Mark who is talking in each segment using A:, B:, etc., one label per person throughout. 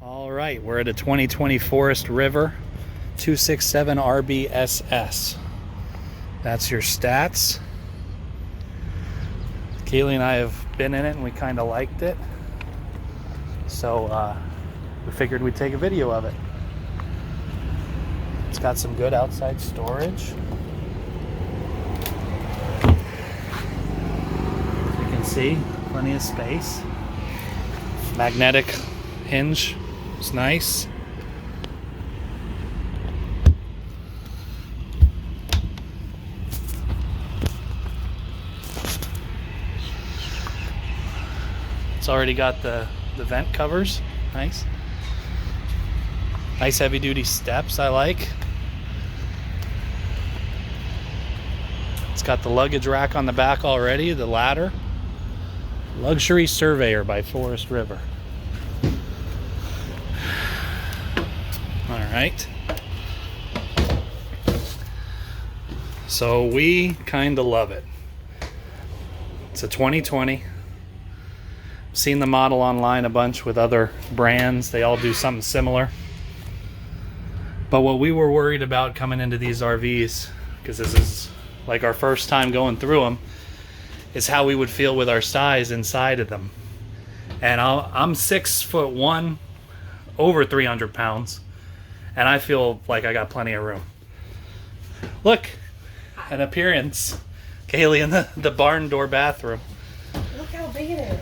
A: All right, we're at a 2020 Forest River 267RBSS. That's your stats. Kaylee and I have been in it and we kind of liked it. So we figured we'd take a video of it. It's got some good outside storage. As you can see, plenty of space. Magnetic hinge. It's nice. It's already got the vent covers. Nice. Nice heavy duty steps I like. It's got the luggage rack on the back already, the ladder. Luxury Surveyor by Forest River. Alright. So we kinda love it. It's a 2020. Seen the model online a bunch with other brands. They all do something similar. But what we were worried about coming into these RVs, because this is like our first time going through them, is how we would feel with our size inside of them. And I'm 6'1", over 300 pounds, and I feel like I got plenty of room. Look, an appearance. Kaylee in the barn door bathroom.
B: Look how big it is.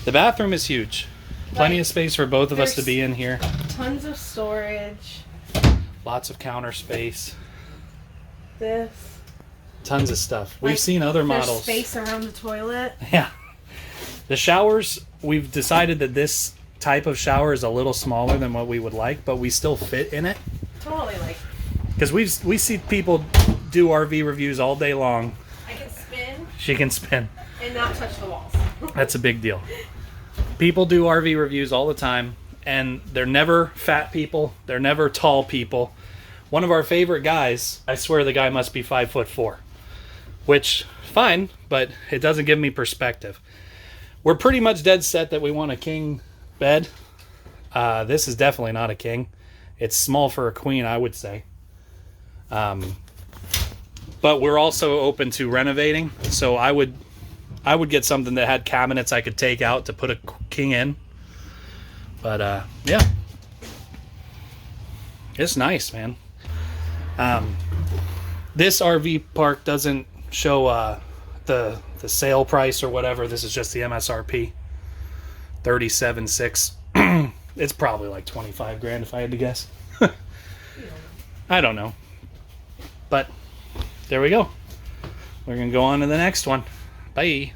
A: The bathroom is huge. Plenty of space for both of us to be in here.
B: Tons of storage.
A: Lots of counter space.
B: This.
A: Tons of stuff. We've seen other models.
B: Space around the toilet.
A: Yeah. The showers, we've decided that this type of shower is a little smaller than what we would like, but we still fit in it.
B: Totally like.
A: Because we see people do RV reviews all day long.
B: I can spin.
A: She can spin.
B: And not touch the walls.
A: That's a big deal. People do RV reviews all the time, and they're never fat people. They're never tall people. One of our favorite guys, I swear the guy must be 5'4", which, fine, but it doesn't give me perspective. We're pretty much dead set that we want a king bed. This is definitely not a king. It's small for a queen, I would say. But we're also open to renovating, so I would get something that had cabinets I could take out to put a king in. But yeah, it's nice, man. This RV park doesn't show the sale price or whatever. This is just the MSRP, $37,600. It's probably like 25 grand if I had to guess. I don't know, but there we go. We're gonna go on to the next one. Bye.